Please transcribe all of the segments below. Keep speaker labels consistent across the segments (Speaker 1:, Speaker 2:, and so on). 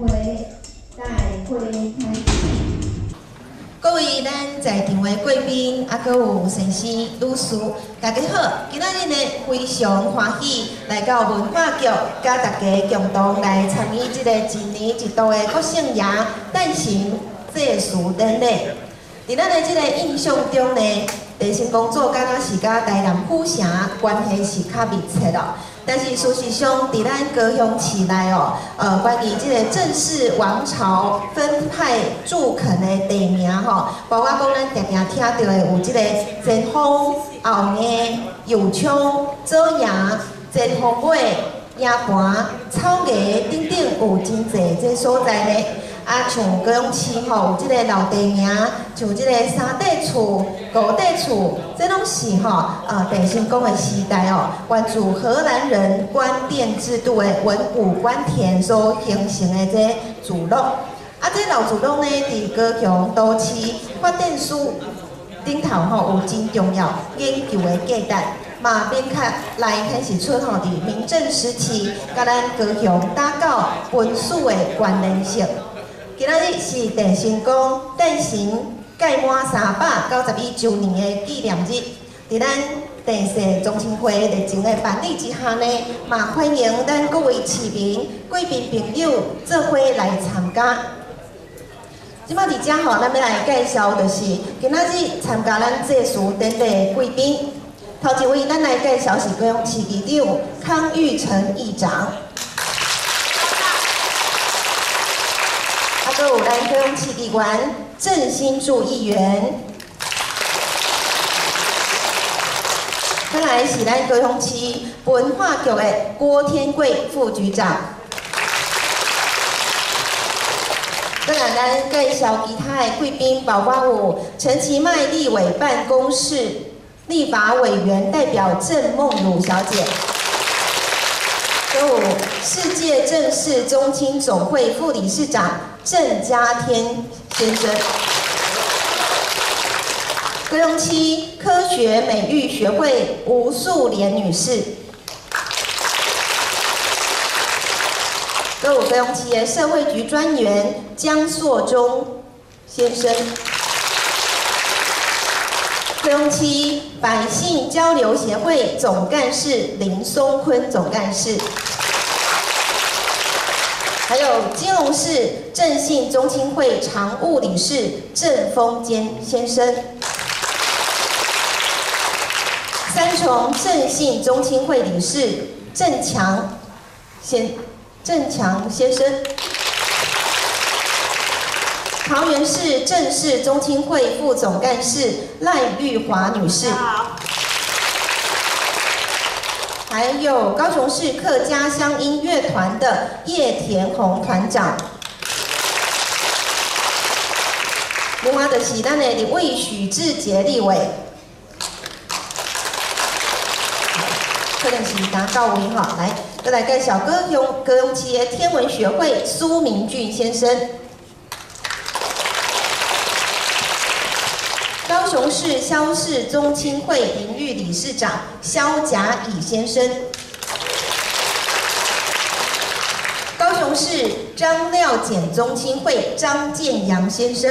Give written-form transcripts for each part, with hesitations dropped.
Speaker 1: 会大会开始。
Speaker 2: 各位咱在场的贵宾，还有先生、女士，大家好！今仔日呢非常欢喜来到文化局，甲大家共同来参与这个一年一度的国姓爷诞辰祭祀典礼。伫咱的这个印象中呢，地心工作敢若是甲台南府城关系是较密切咯。但是事实上，伫咱高雄市内哦，关于这个郑氏王朝分派筑垦的地名吼，包括讲咱常常听到的有这个前锋、后硬、右枪、左营、前锋尾、野盘、草衙等等，有真侪这所在呢。啊，像高雄市吼有即个老地名，像即个三地厝、五地厝，这拢是吼地心宫的时代哦，源自荷兰人官店制度的文武官田所形成的这聚落。啊，这老聚落呢，伫高雄都市发展史顶头吼有真重要研究的价值。嘛，并较来开始出吼伫明郑时期，甲咱高雄打造文史的关联性。今仔日是地心宫诞辰届满391周年的纪念日，伫咱地势中心会热情的办理之下呢，嘛欢迎咱各位市民、贵宾朋友做伙来参加。即摆伫遮吼，咱要来介绍就是今仔日参加咱祭祀典礼的贵宾。头一位，咱来介绍是高雄市议长康裕成议长。还有咱高雄市议员郑新柱议员，再来是咱高雄市文化局的郭天贵副局长，再来咱介绍其他的贵宾，包括有陈其迈立委办公室立法委员代表郑梦如小姐。有世界郑氏宗亲总会副理事长郑家天先生，高雄市科学美育学会吴素莲女士，有高雄市的社会局专员江硕忠先生，高雄市百姓交流协会总干事林松坤总干事。还有基隆市郑姓宗亲会常务理事郑丰坚先生，三重郑姓宗亲会理事郑强先生，桃园市郑氏宗亲会副总干事赖玉华女士。还有高雄市客家乡音乐团的叶田红团长，另外就是咱的立委许志杰立委，可能是刚到位哈，来，再来介绍高雄市的天文学会苏明俊先生。高雄市萧氏宗亲会营运理事长萧甲乙先生，高雄市张廖简宗亲会张建阳先生，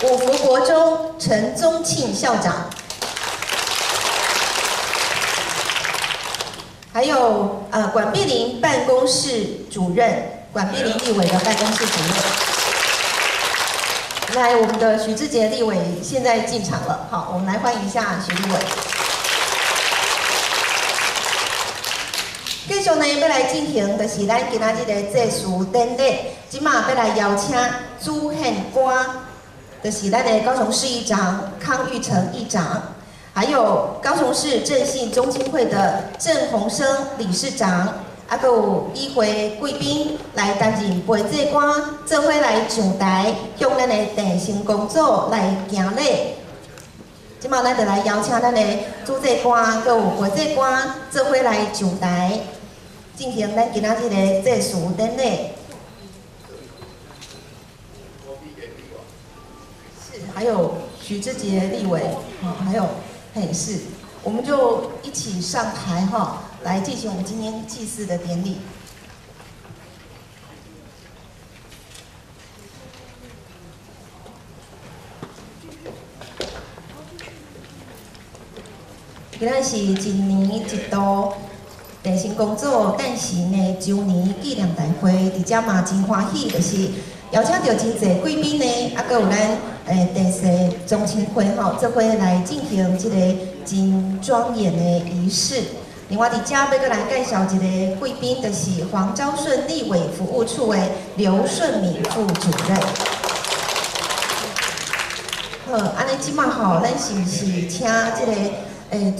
Speaker 2: 五福国中陈宗庆校长，还有管碧玲办公室主任，管碧玲立委的办公室主任。来，我们的许志杰立委现在进场了，好，我们来欢迎一下许立委。继续呢，要来进行就是咱今仔日的祭祀典礼，即马要来邀请主献官，就是咱的高雄市议长康裕成议长，还有高雄市郑姓宗亲会的郑鸿生理事长。还有议会贵宾来担任陪祭官，做伙来上台，向咱的地心工作来行礼。即马咱就来邀请咱的主祭官，还有陪祭官，做伙来上台，进行咱今仔日的祭祀典礼。是，还有许志杰立委，还有是，我们就一起上台哈。来进行我们今天祭祀的典礼。今仔是一年一度电信工作诞生的周年纪念大会，伫遮嘛真欢喜，就是邀请到真侪贵宾呢，啊，搁有咱第四中青会吼，做伙来进行即个真庄严的仪式。另外，伫遮要搁来介绍一个贵宾，就是黄昭顺立委服务处的刘顺敏副主任。好，安尼即马吼，咱是毋是请即个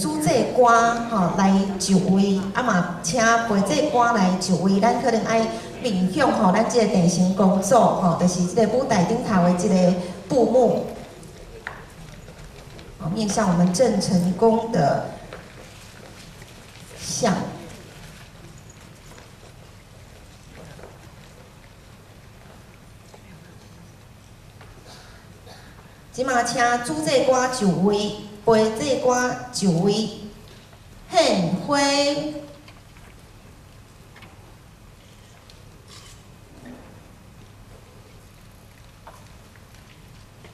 Speaker 2: 主祭官吼来就位，啊嘛请陪祭官来就位，咱可能爱面向吼咱即个电信工作吼，就是即个舞台顶头的即个布幕，好，面向我们郑成功的像。即马请主祭官就位，陪祭官就位，献花。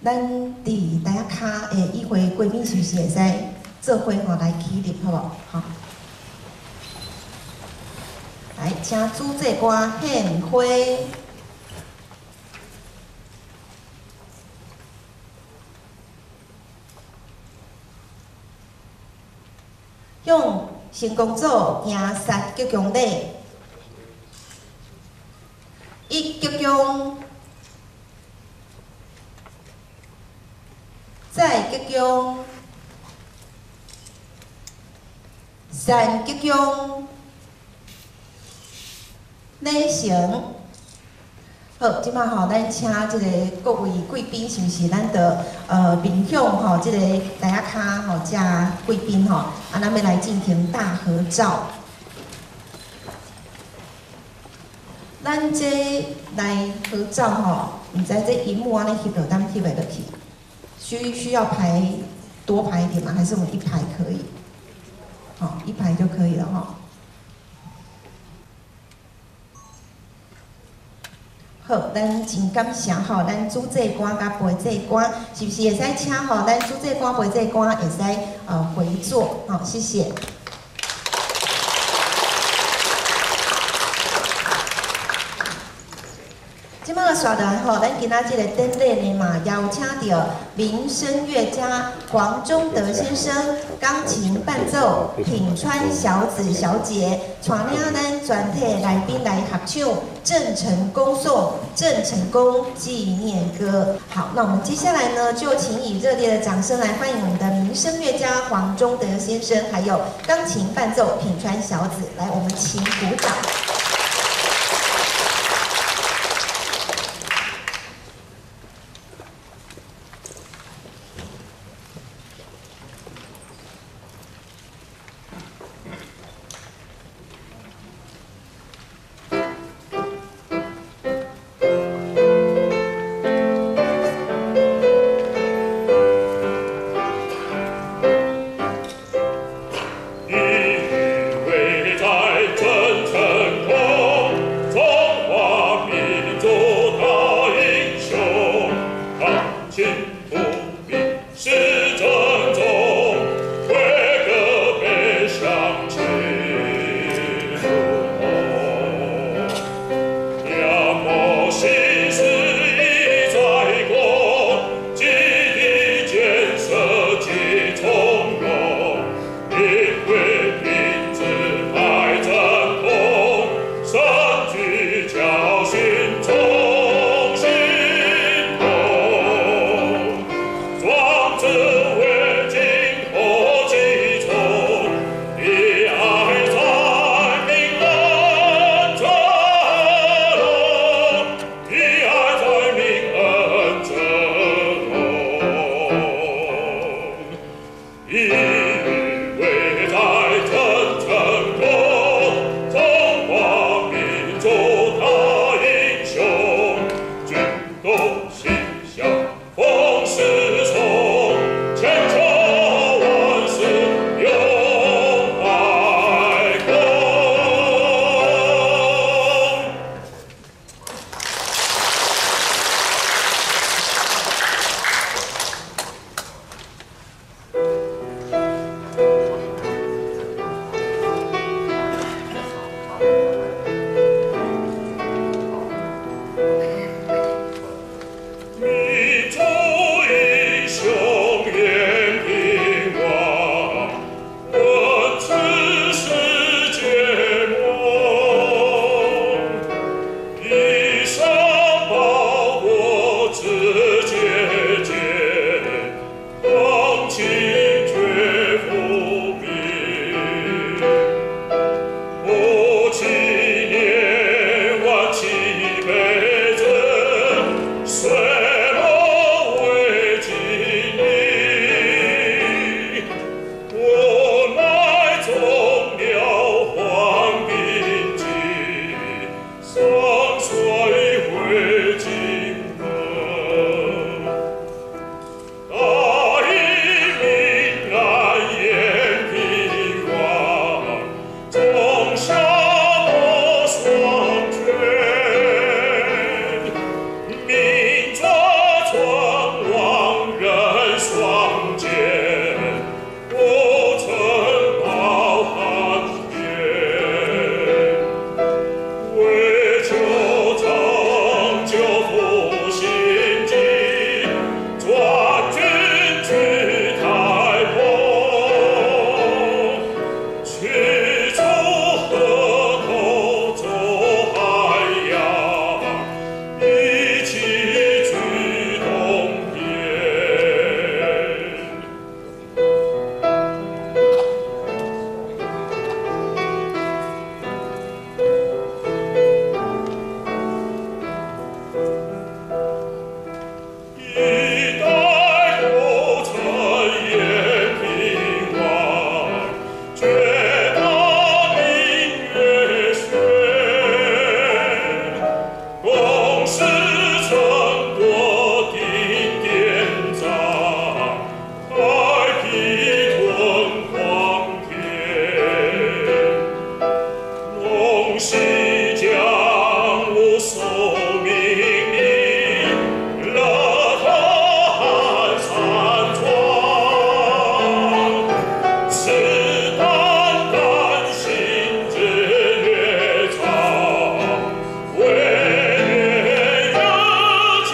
Speaker 2: 咱伫大家卡的议会贵宾是不是会使做伙吼来起立，好无？好，来，请主祭官献花。向成功组行杀鞠躬礼，一鞠躬，再鞠躬，三鞠躬，礼成。好，即摆吼，咱请即个各位贵宾，是毋是咱的面向吼，即个大家卡吼，遮贵宾吼，啊，咱要来进行大合照。咱这来合照吼，毋知这荧幕安尼翕落，咱翕袂落去，需要多排一点吗？还是我们一排可以？好，一排就可以了哈。好，咱真感谢吼，咱主祭官甲陪祭官，是不是会使请吼咱主祭官陪祭官会使回座？好，谢谢。即摆个刷台吼，咱今仔日个典礼呢嘛，邀请到民声乐家黄忠德先生钢琴伴奏，品川小子小姐带领咱全体来宾来合唱郑成功颂、郑成功纪念歌。好，那我们接下来呢，就请以热烈的掌声来欢迎我们的民声乐家黄忠德先生，还有钢琴伴奏品川小子，来，我们请鼓掌。
Speaker 3: 因为在真诚永世将无宿命名，乐他汉三庄，此胆丹心之乐草，为人青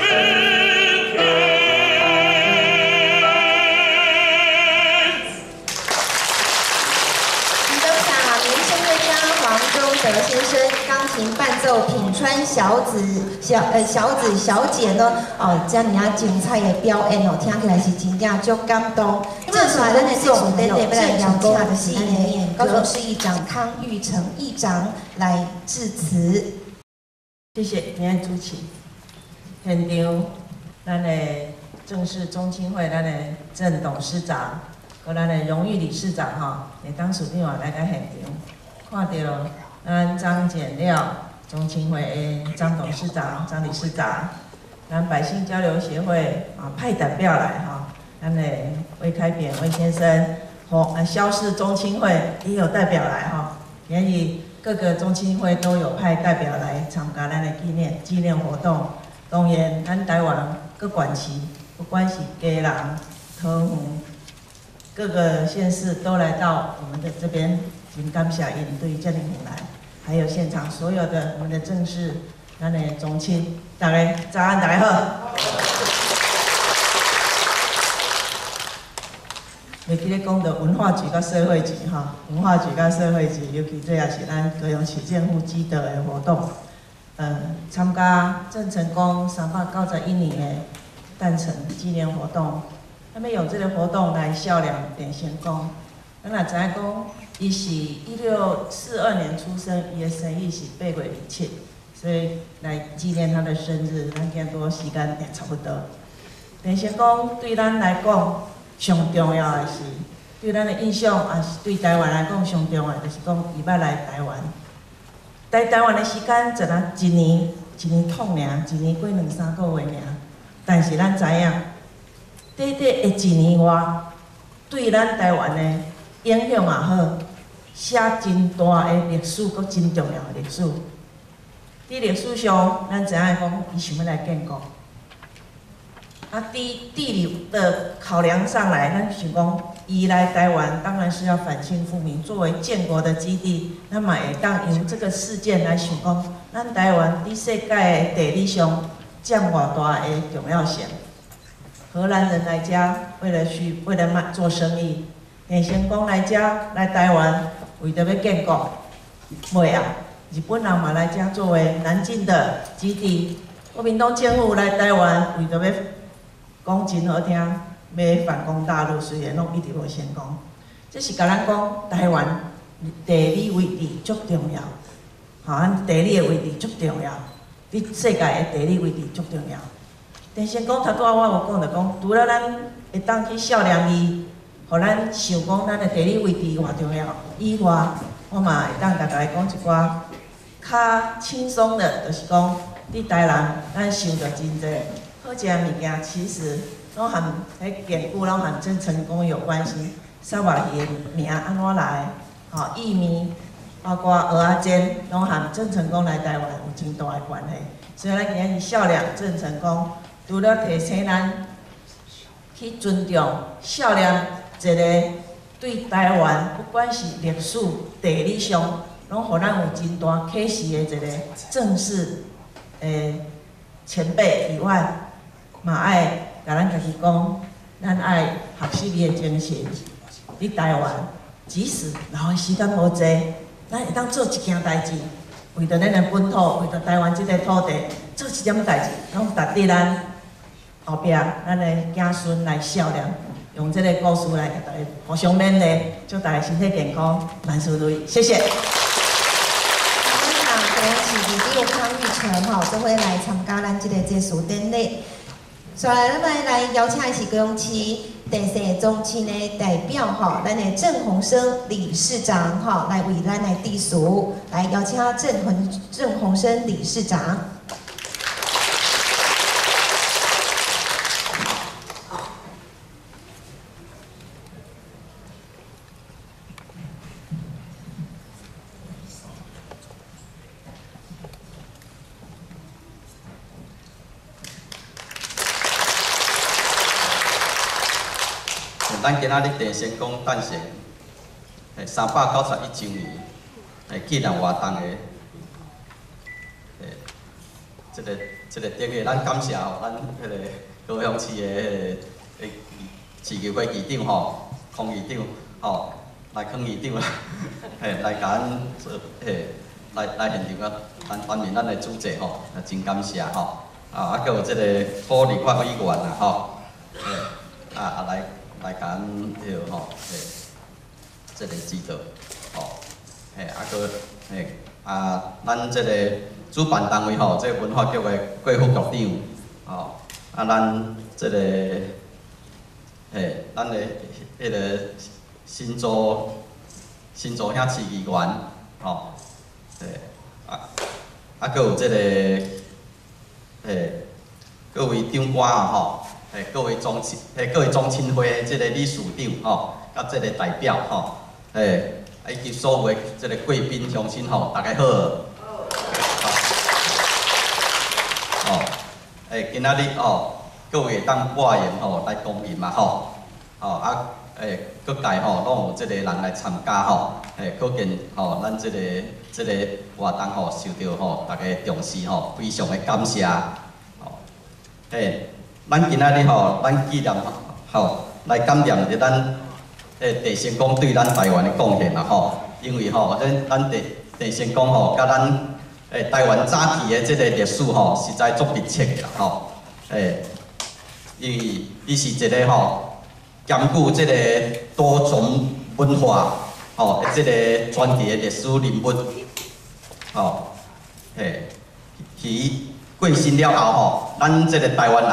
Speaker 3: 天。
Speaker 2: 欣赏年轻乐家黄忠德先生钢琴伴奏品川小姐呢，这样精彩的表演哦，听起来是真正足感动。这是咱的这首典礼，要来邀请的是高雄市议长康裕成议长来致辞。
Speaker 4: 谢谢今天主持。现场咱的正式中青会，咱的郑董事长，和咱的荣誉理事长会当署长也来到现场，看到咱张简廖中青会的张董事长、张理事长，咱百姓交流协会派代表来咱的魏开扁魏先生，萧氏中青会也有代表来所以各个中青会都有派代表来参加咱的纪念活动。当然，咱台湾各管区，不管是家人、桃园，各个县市都来到我们的这边，真感谢因对这里来，还有现场所有的我们的正式、咱的宗亲，大家早安，大家好。袂记咧讲到文化局甲社会局文化局甲社会局，尤其这也是咱高雄市政府指导的活动。参加郑成功391年的诞辰纪念活动，咱要用这个活动来孝念郑成功。咱也知影讲，伊是1642年出生，伊的生日是8月27，所以来纪念他的生日，咱今多时间也差不多。郑成功对咱来讲，上重要的是，对咱的印象，也是对台湾来讲上重要的，就是讲伊捌来台湾。来台湾的时间，只能一年统尔，一年过2-3个月尔。但是咱知影，短的一年外，对咱台湾的影响也好，写真大的历史，阁真重要的历史。伫历史上，咱知影讲，伊想要来建国。地理的考量上来，咱想讲，伊来台湾当然是要反清复明，作为建国的基地，那么会当用这个事件来想讲，咱台湾伫世界的地理上占偌大的重要性。荷兰人来遮，为了做生意，郑成功来遮来台湾，为着要建国，袂啊，日本人嘛来遮作为南进的基地，国民党政府来台湾，为着要讲真好听，要反攻大陆，虽然拢一直无成功。这是甲咱讲台湾地理位置足重要，咱地理的位置足重要，伫世界的地理位置足重要。郑成功头拄仔我有讲着讲，除了咱会当去孝念伊，互咱想讲咱的地理位置偌重要以外，我嘛会当甲大家讲一寡较轻松的，就是讲伫台南咱想着真济。好食的物件其实拢和迄典故拢和郑成功有关系。沙瓦鱼的名安怎来？薏米，包括蚵仔煎，拢和郑成功来台湾有真大的关系。所以咱今日孝念郑成功，除了提醒咱去尊重、孝念一个对台湾不管是历史、地理上，拢互咱有真大启示的一个正式前辈以外。嘛爱甲咱家己讲，咱爱学习伊的精神。伫台湾，即使留的时间无济，咱会当做一件代志，为着咱的本土，为着台湾这个土地，做一点代志，拢值得咱后壁咱的子孙来孝念，用这个故事来甲大家互相勉励，祝大家身体健康，万事如意。谢谢。
Speaker 2: 现场高雄市立有康裕成都会来参加咱这个结束典礼。接下来，咱们来邀请的是高雄市第4中心的代表咱的郑鸿生理事长来为咱来致辞，来邀请郑鸿生理事长。
Speaker 5: 咱今仔日地仙宫诞生391周年，纪念活动的，这个顶个，咱感谢咱迄个高雄市的市议会议长吼，康议长吼，来康议长啦，来甲咱做来现场啊，担任咱的主席吼，真感谢吼。啊，佮有这个副立法委员啦吼，来甲咱迄个吼，这个指导吼，咱这个主办单位吼，这个文化局的郭副局长吼，咱这个咱的迄个新竹遐市议员吼，佮有这个各位长官吼，各位中亲会这个理事长吼，甲这个代表吼，以及所有的这个贵宾乡亲吼，大家好。今仔日各位会当欢迎来光临嘛吼，各界拢有这个人来参加吼，可见咱这个活动受到大家重视非常的感谢。咱今仔日咱纪念来感念着咱地仙宫对咱台湾的贡献啦吼，因为咱地仙宫甲咱台湾早期的这个历史实在足密切的啦吼，因为伊是一个兼具这个多重文化这个传奇的历史人物伊过身了后咱这个台湾人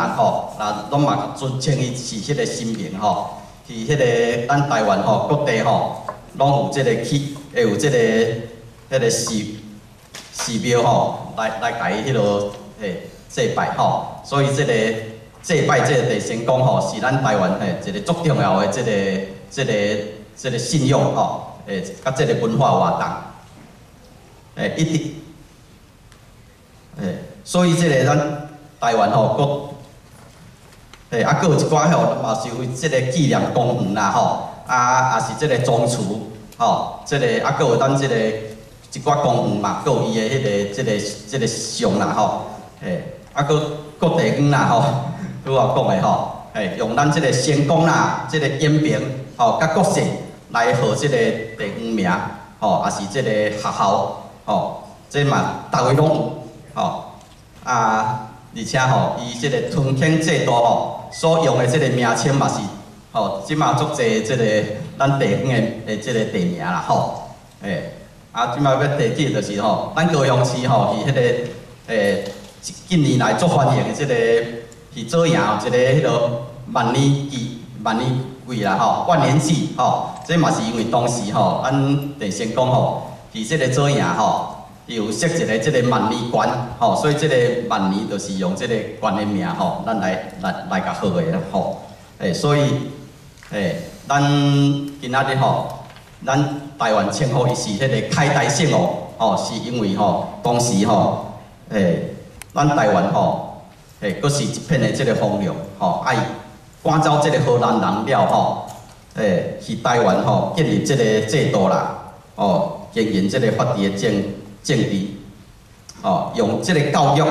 Speaker 5: 拢嘛尊称伊是迄个神明是迄个咱台湾各地拢有这个会有这个迄个寺庙来甲伊迄落祭拜所以这个祭拜这个地仙宫是咱台湾一个足重要的这个信仰甲这个文化活动一直所以这个咱台湾佫有一寡嘛是为这个纪念公园啦也是这个宗祠这个佫有咱这个一寡公园嘛，佫有伊的这个像啦佫各地方啦拄我讲的用咱这个仙宫啦，这个演变甲国色来号这个地方名也是这个学校这嘛逐位拢有而且伊这个春庆制度所用的这个名称嘛是即马足侪这个咱地方的这个地名啦即马要提起就是咱高雄市是迄个近年来足欢迎的这个是做赢一个迄落万年季啦万年季这嘛是因为当时咱地仙宫是这个做赢有设一个这个万年馆所以这个万年就是用这个馆的名咱来甲号的啦所以咱今仔日咱台湾称呼伊是迄个开台圣是因为当时咱台湾佫是一片的这个风凉爱赶走这个荷兰人了去台湾建立这个制度啦经营这个法治的政治用这个教育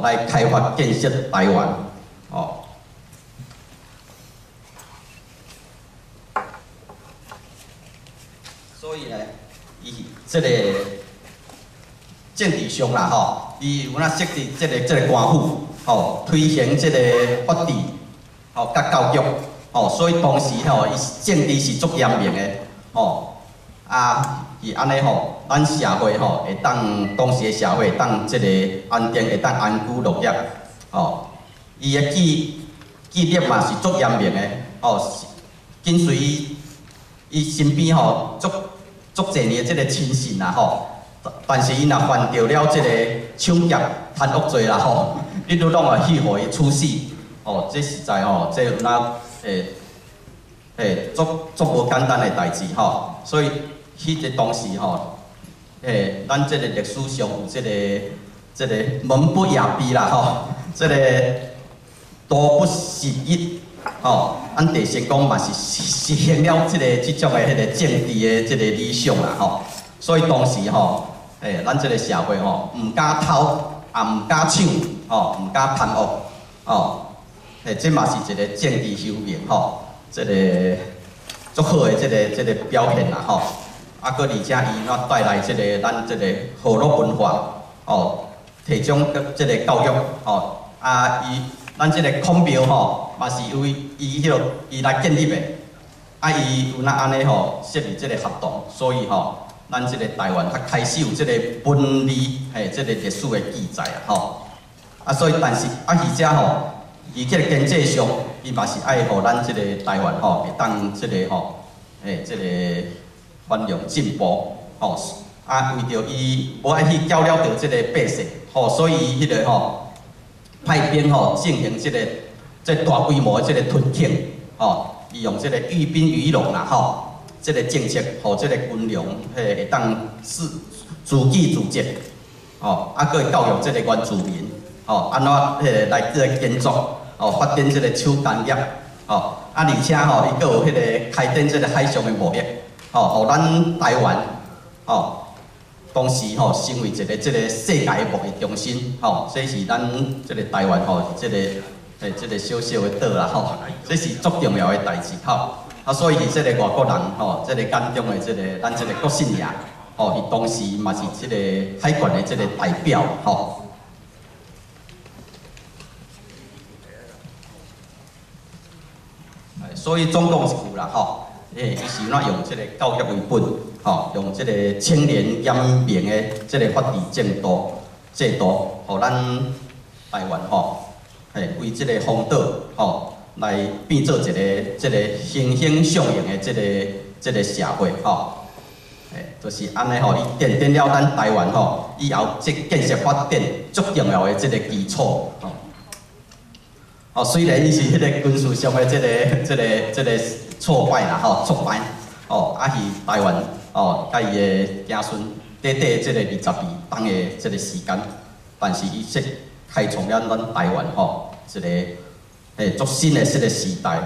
Speaker 5: 来开发建设台湾所以呢，伊这个政治上啦伊有设置这个官府推行这个法治甲教育所以当时伊政治是足严明的是安尼咱社会会当当时的社会会当这个安定，会当安居乐业伊的纪律嘛是足严明的跟随伊身边足侪年这个亲信啦但是伊若犯着了这个抢劫、贪污罪啦你都拢会去互伊处死这实在这有哪足无简单的代志所以迄个当时咱这个历史上有这个门不雅逼啦这个多不喜一咱地成功嘛是实现了即种的迄个政治的即个理想啦吼。所以当时吼，咱即个社会吼，唔敢偷，也唔敢抢，吼，唔敢贪污，吼，这嘛是一个政治修明吼，即个足好的即个表现啦吼。啊，搁而且伊怎带来即个咱即个河洛文化，吼，提倡即个教育，吼，啊伊咱即个孔庙吼，嘛是由伊迄落伊来建立的，啊伊有安尼吼设立即个活动，所以吼。咱即个台湾，它开始有即个文理，即个历史的记载啊，吼。啊，所以但是而且吼，伊即个经济上，伊嘛是爱互咱即个台湾吼，会当即个吼，即个繁荣进步，吼。啊，为着伊无爱去搅了着即个百姓，吼，所以伊迄个吼派兵吼进行即大规模的即个屯垦，吼，利用即个寓兵于农啦，吼。这个政策，互这个军粮，会当自给自足，吼，啊，搁会教育这个原住民，吼，安怎来这个建筑，吼，发展这个手工业，吼，啊，而且吼，伊搁有迄个开展这个海上的贸易，吼，互咱台湾，吼，当时吼成为一个这个世界的贸易中心，吼，这是咱这个台湾吼，这个小小的岛啦，吼，这是足重要的代志，吼。啊，所以即个外国人吼，即个眼中的即个咱即个郭信爷，吼，伊当时嘛是即个海权的即个代表，吼。所以总共一句啦，吼，伊是怎用即个教育为本，吼，用即个清廉严明的即个法治制度，互咱台湾吼，为即个风岛，吼。来变做一个欣欣向荣的这个社会吼，就是安尼吼，伊奠定了咱台湾吼以后建设发展足重要的这个基础吼。哦，虽然伊是迄个军事上的这个挫败啦吼，挫败哦，啊是台湾哦，甲伊的子孙短这个22冬的这个时间，但是伊却开创了咱台湾吼一个。足新的这个时代，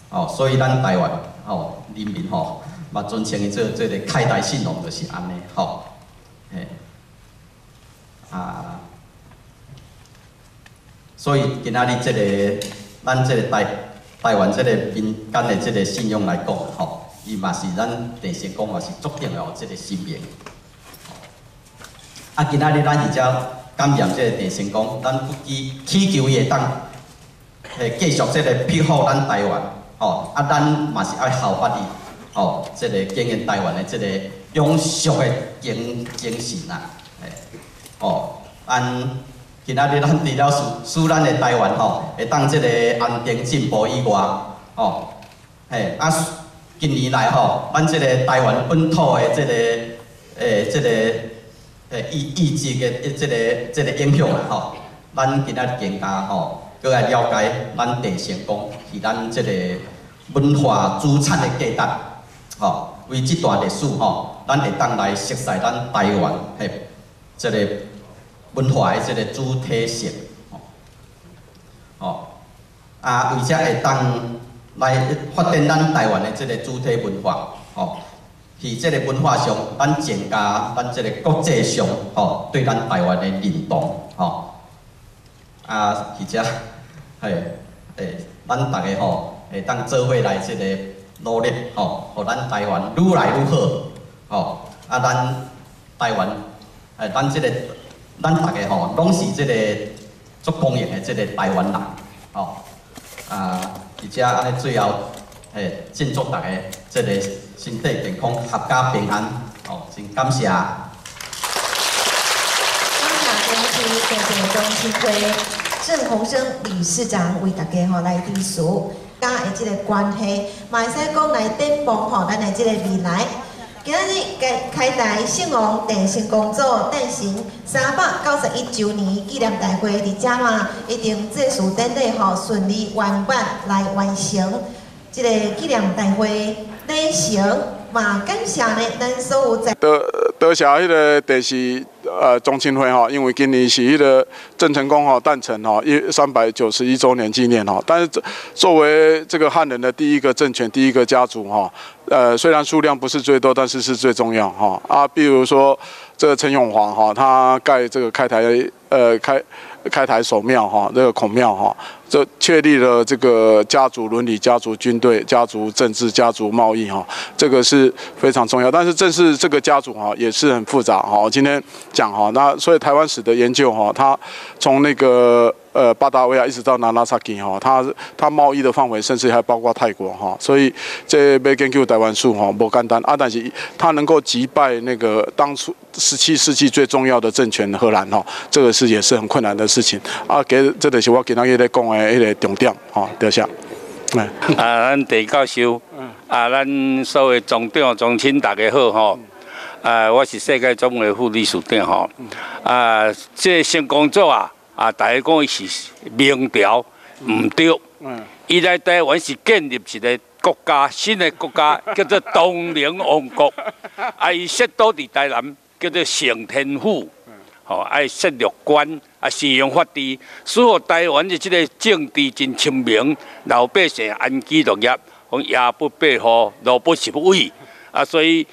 Speaker 5: 哦，所以咱台湾哦人民吼，嘛尊称伊做这个开台信农，就是安尼吼，所以今仔日这个咱这个台湾这个民间的这个信仰来讲，吼，伊嘛是咱地成功嘛是足重要这个信仰。啊，今仔日咱而且感念这个地成功，咱祈求伊会当。继续这个庇护咱台湾，吼，啊，咱嘛是爱效法伊，吼，这个经营台湾的这个永续的精神啊，吼，今仔日咱除了使咱的台湾吼，会当这个安定进步以外，吼，啊，近年来吼，咱这个台湾本土的这个疫情的这个影响啦，吼，咱今仔日更加吼。搁来了解咱地成功是咱即个文化资产的价值，吼，为即段历史吼，咱会当来熟悉咱台湾即个文化的即个主体性，吼，啊，而且会当来发展咱台湾的即个主体文化，吼，伫即个文化上，咱增加咱即个国际上吼对咱台湾的认同，吼，啊，而且。咱大家吼会当做伙来即个努力吼，互咱台湾愈来愈好吼。啊，咱台湾咱即个咱大家吼，拢是即个足公认的即个台湾人吼。啊，而且安尼最后祝祝大家即个身体健康、阖家平安吼，真感谢。
Speaker 2: 谢谢中心会。郑鸿生理事长为大家吼来致辞，甲的即个关系，嘛会使讲来展望吼咱的即个未来。今仔日开台圣王地成功组诞辰391周年纪念大会，伫遮嘛一定这事典礼吼顺利圆满来完成即个纪念大会礼成嘛，感谢呢咱所有在
Speaker 6: 多谢迄个第4中青会哈，因为今年是迄个郑成功哈诞辰哈391周年纪念哈，但是作为这个汉人的第一个政权、第一个家族哈，虽然数量不是最多，但是是最重要哈啊，比如说这个陈永华哈，他盖这个开台守庙哈，这个孔庙哈，这确立了这个家族伦理、家族军队、家族政治、家族贸易哈，这个是非常重要。但是正是这个家族哈，也是很复杂哈。我今天讲哈，那所以台湾史的研究哈，它从那个巴达维亚一直到纳萨基哈，它贸易的范围甚至还包括泰国哈，所以这要研究台湾史哈不简单啊，但是它能够击败那个当初17世纪最重要的政权荷兰哈，这个是也是很困难的事情啊。这就是我今日咧讲的迄个重点哈，多谢。
Speaker 7: 咱地教授，咱所有总长、总亲大家好吼。我是世界总会副理事长吼。这成功组大家讲伊是明朝，唔对。伊来台湾是建立一个国家，新的国家叫做东宁王国。伊设都伫台南，叫做承天府。爱设立官，使用法治，使予台湾的这个政治真清明，老百姓安居乐业，夜不闭户，路不拾位。所以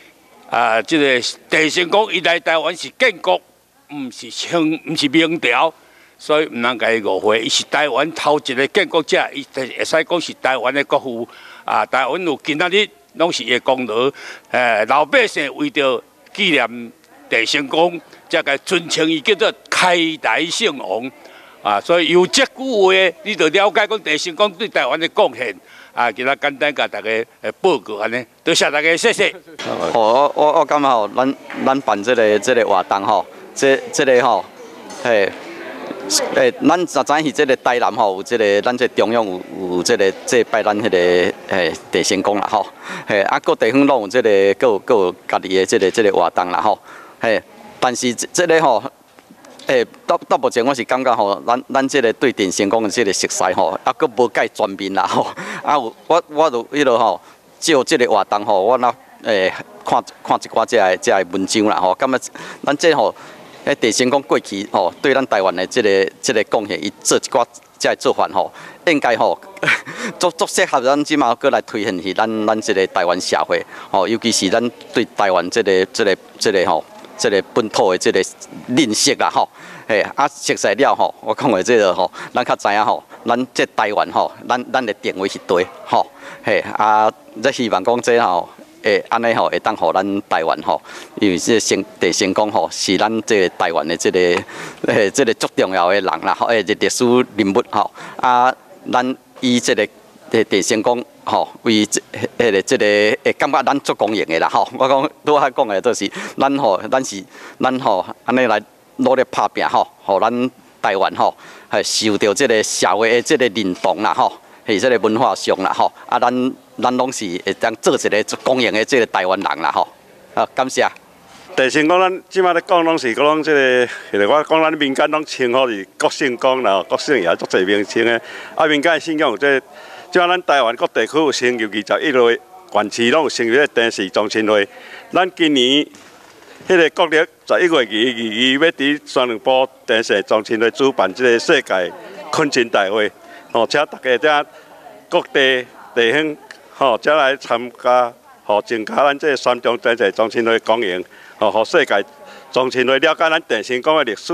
Speaker 7: 这个郑成功伊来台湾是建国，唔是明朝，所以唔能甲伊误会。伊是台湾头一个建国者，伊会使讲是台湾的国父。台湾有今仔日拢是伊的功劳。老百姓为着纪念郑成功。才个尊称伊叫做开台圣王所以有这句话，你就了解讲郑成功对台湾的贡献今仔简单甲大家报告安尼，多谢大家，谢谢。
Speaker 5: 我感觉吼，咱办这个活动吼，这个吼，咱知影是这个台南吼有这个，咱这中央有这个拜咱迄个郑成功啦吼，各地方拢有这个，各有家己的这个活动啦吼，但是这个吼，到目前我是感觉吼，咱这个对郑成功的这个熟悉吼，佫无介全面啦吼。有我就迄落吼，就这个活动吼，我那看一寡这个文章啦吼，感觉咱这吼，郑成功过去吼，对咱台湾的这个贡献，伊做一寡这个做法吼，应该吼，足适合咱即马过来推行是咱这个台湾社会吼，尤其是咱对台湾这个吼。这个本土的这个认识啦吼，熟悉了吼，我讲的这个吼，咱较知影吼，咱这台湾吼，咱的定位是对吼，这希望讲这吼，安尼吼会当互咱台湾吼，因为这郑成功吼是咱这个台湾的这个足重要的人啦，吼，历史人物吼，咱以这个郑成功。吼，为这个感觉咱足公平的啦吼。我讲拄仔讲的就是咱吼安尼来努力打拼吼，互咱台湾吼，受到这个社会的这个认同啦吼，是这个文化上啦吼。咱拢是会当做一个足公平的这个台湾人啦吼。感谢。
Speaker 8: 郑成功咱即马咧讲拢是讲这个，我讲咱民间拢称呼是国姓公啦，国姓也足侪名称的。民间信仰有这。即摆咱台湾各地区有成立21类，县市拢有成立个电视中心会。咱今年迄个国历11月22日要伫宣传部电视中心会主办即个世界昆琴大会，请大家遮各地地方遮来参加，增加咱即个宣传电视中心会公营，互世界中心会了解咱郑成功的历史。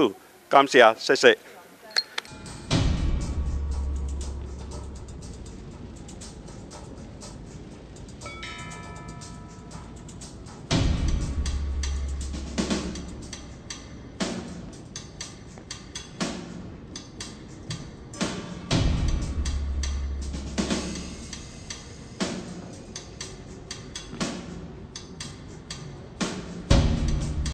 Speaker 8: 感谢，谢谢。